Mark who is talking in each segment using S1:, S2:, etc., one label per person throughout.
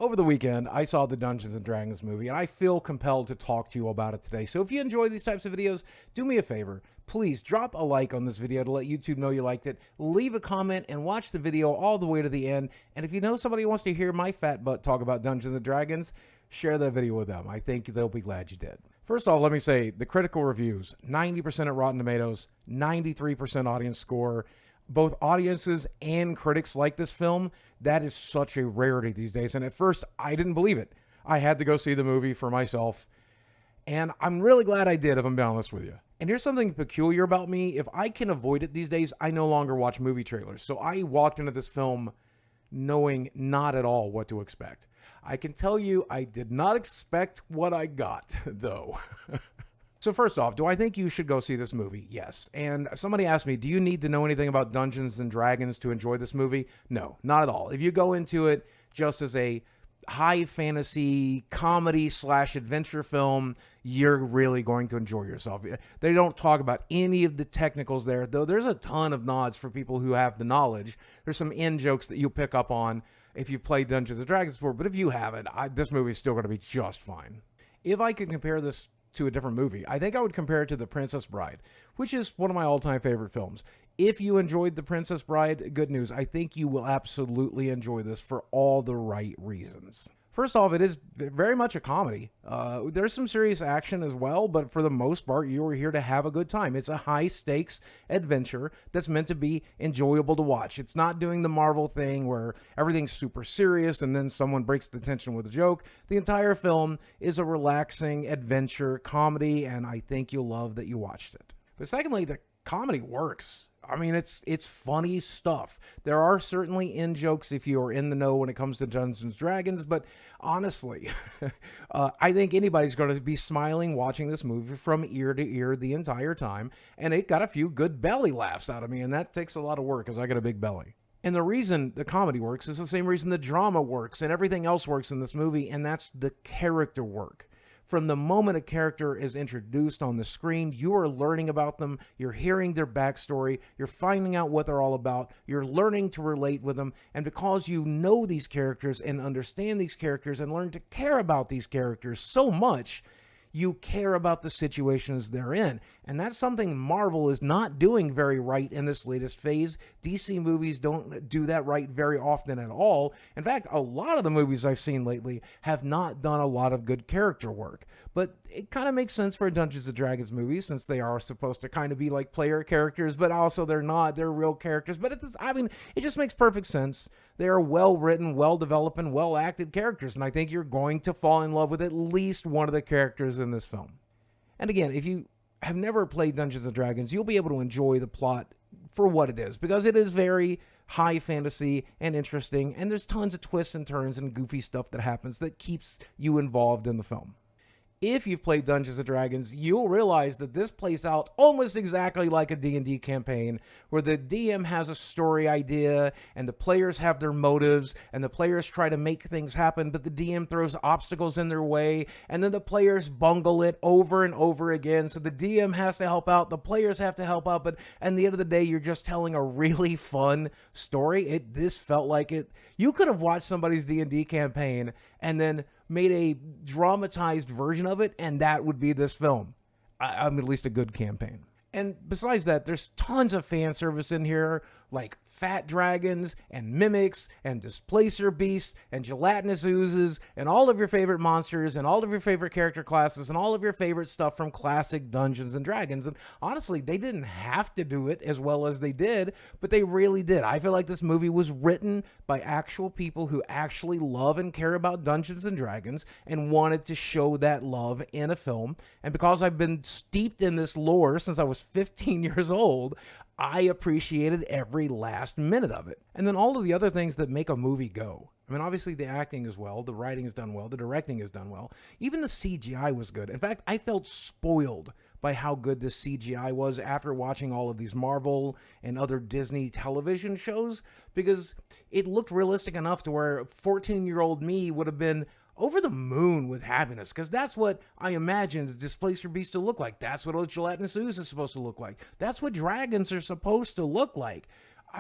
S1: Over the weekend, I saw the Dungeons and Dragons movie, and I feel compelled to talk to you about it today. So if you enjoy these types of videos, do me a favor. Please drop a like on this video to let YouTube know you liked it. Leave a comment and watch the video all the way to the end. And if you know somebody who wants to hear my fat butt talk about Dungeons and Dragons, share that video with them. I think they'll be glad you did. First off, let me say the critical reviews, 90% at Rotten Tomatoes, 93% audience score. Both audiences and critics like this film. That is such a rarity these days. And at first, I didn't believe it. I had to go see the movie for myself. And I'm really glad I did, if I'm being honest with you. And here's something peculiar about me. If I can avoid it these days, I no longer watch movie trailers. So I walked into this film knowing not at all what to expect. I can tell you I did not expect what I got, though. So first off, do I think you should go see this movie? Yes. And somebody asked me, do you need to know anything about Dungeons and Dragons to enjoy this movie? No, not at all. If you go into it just as a high fantasy comedy / adventure film, you're really going to enjoy yourself. They don't talk about any of the technicals there, though there's a ton of nods for people who have the knowledge. There's some in jokes that you'll pick up on if you've played Dungeons and Dragons before, but if you haven't, this movie is still going to be just fine. If I could compare this to a different movie, I think I would compare it to The Princess Bride, which is one of my all-time favorite films. If you enjoyed The Princess Bride, good news. I think you will absolutely enjoy this for all the right reasons. First off, it is very much a comedy. There's some serious action as well, but for the most part, you are here to have a good time. It's a high-stakes adventure that's meant to be enjoyable to watch. It's not doing the Marvel thing where everything's super serious and then someone breaks the tension with a joke. The entire film is a relaxing adventure comedy, and I think you'll love that you watched it. But secondly, the comedy works. I mean, it's funny stuff. There are certainly in-jokes if you're in the know when it comes to Dungeons and Dragons, but honestly, I think anybody's going to be smiling watching this movie from ear to ear the entire time, and it got a few good belly laughs out of me, and that takes a lot of work because I got a big belly. And the reason the comedy works is the same reason the drama works and everything else works in this movie, and that's the character work. From the moment a character is introduced on the screen, you are learning about them, you're hearing their backstory, you're finding out what they're all about, you're learning to relate with them, and because you know these characters and understand these characters and learn to care about these characters so much, you care about the situations they're in. And that's something Marvel is not doing very right in this latest phase. DC movies don't do that right very often at all. In fact, a lot of the movies I've seen lately have not done a lot of good character work. But it kind of makes sense for a Dungeons & Dragons movie since they are supposed to kind of be like player characters, but also they're not. They're real characters. But it just makes perfect sense. They are well-written, well-developed, and well-acted characters, and I think you're going to fall in love with at least one of the characters in this film. And again, if you have never played Dungeons & Dragons, you'll be able to enjoy the plot for what it is, because it is very high fantasy and interesting, and there's tons of twists and turns and goofy stuff that happens that keeps you involved in the film. If you've played Dungeons & Dragons, you'll realize that this plays out almost exactly like a D&D campaign, where the DM has a story idea, and the players have their motives, and the players try to make things happen, but the DM throws obstacles in their way, and then the players bungle it over and over again, so the DM has to help out, the players have to help out, but at the end of the day, you're just telling a really fun story. This felt like it. You could have watched somebody's D&D campaign, and then made a dramatized version of it, and that would be this film. I mean, at least a good campaign. And besides that, there's tons of fan service in here, like fat dragons and mimics and displacer beasts and gelatinous oozes and all of your favorite monsters and all of your favorite character classes and all of your favorite stuff from classic Dungeons and Dragons. And honestly, they didn't have to do it as well as they did, but they really did. I feel like this movie was written by actual people who actually love and care about Dungeons and Dragons and wanted to show that love in a film. And because I've been steeped in this lore since I was 15 years old, I appreciated every last minute of it. And then all of the other things that make a movie go. I mean, obviously the acting is well, the writing is done well, the directing is done well. Even the CGI was good. In fact, I felt spoiled by how good the CGI was after watching all of these Marvel and other Disney television shows, because it looked realistic enough to where 14-year-old me would have been over the moon with happiness, because that's what I imagined the Displacer Beast to look like. That's what a gelatinous ooze is supposed to look like. That's what dragons are supposed to look like.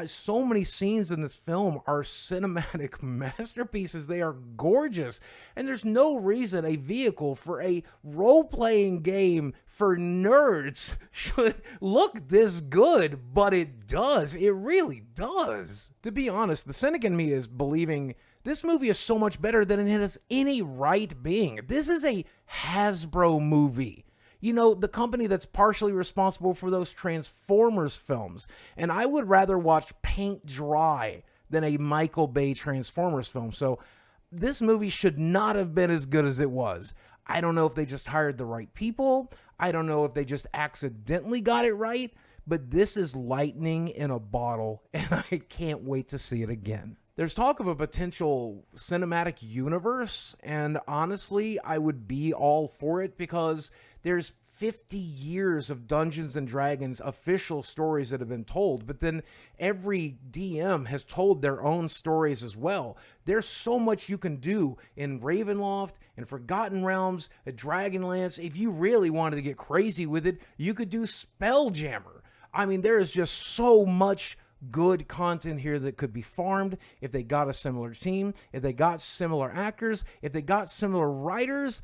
S1: So many scenes in this film are cinematic masterpieces. They are gorgeous. And there's no reason a vehicle for a role-playing game for nerds should look this good, but it does. It really does. To be honest, the cynic in me is believing this movie is so much better than it has any right being. This is a Hasbro movie. You know, the company that's partially responsible for those Transformers films. And I would rather watch paint dry than a Michael Bay Transformers film. So this movie should not have been as good as it was. I don't know if they just hired the right people. I don't know if they just accidentally got it right. But this is lightning in a bottle, and I can't wait to see it again. There's talk of a potential cinematic universe, and honestly, I would be all for it because there's 50 years of Dungeons and Dragons official stories that have been told, but then every DM has told their own stories as well. There's so much you can do in Ravenloft, in Forgotten Realms, at Dragonlance. If you really wanted to get crazy with it, you could do Spelljammer. I mean, there is just so much good content here that could be farmed if they got a similar team, if they got similar actors, if they got similar writers.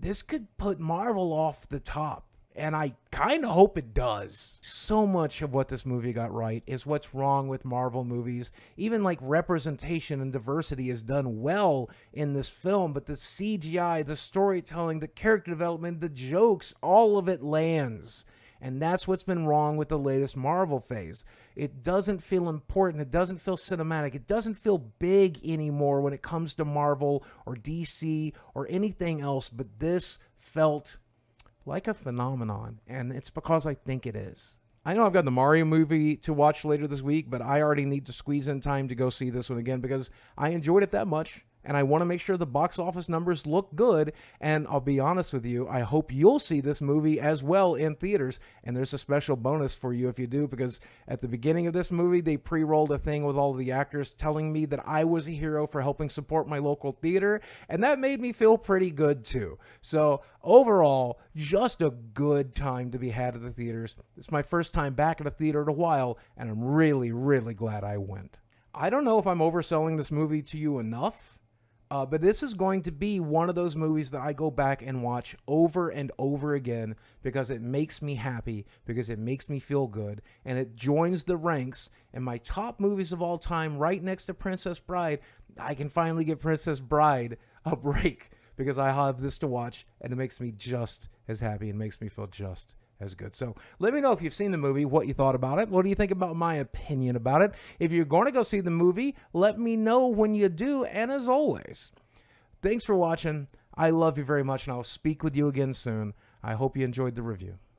S1: This could put Marvel off the top, and I kind of hope it does. So much of what this movie got right is what's wrong with Marvel movies. Even like representation and diversity is done well in this film, but the CGI, the storytelling, the character development, the jokes, all of it lands. And that's what's been wrong with the latest Marvel phase. It doesn't feel important. It doesn't feel cinematic. It doesn't feel big anymore when it comes to Marvel or DC or anything else. But this felt like a phenomenon. And it's because I think it is. I know I've got the Mario movie to watch later this week, but I already need to squeeze in time to go see this one again because I enjoyed it that much. And I want to make sure the box office numbers look good. And I'll be honest with you, I hope you'll see this movie as well in theaters. And there's a special bonus for you if you do, because at the beginning of this movie, they pre-rolled a thing with all of the actors telling me that I was a hero for helping support my local theater. And that made me feel pretty good too. So overall, just a good time to be had at the theaters. It's my first time back at a theater in a while, and I'm really, really glad I went. I don't know if I'm overselling this movie to you enough. But this is going to be one of those movies that I go back and watch over and over again because it makes me happy, because it makes me feel good, and it joins the ranks in my top movies of all time right next to Princess Bride. I can finally give Princess Bride a break because I have this to watch, and it makes me just as happy and makes me feel just as good. So let me know if you've seen the movie, what you thought about it. What do you think about my opinion about it? If you're going to go see the movie, let me know when you do. And as always, thanks for watching. I love you very much, and I'll speak with you again soon. I hope you enjoyed the review.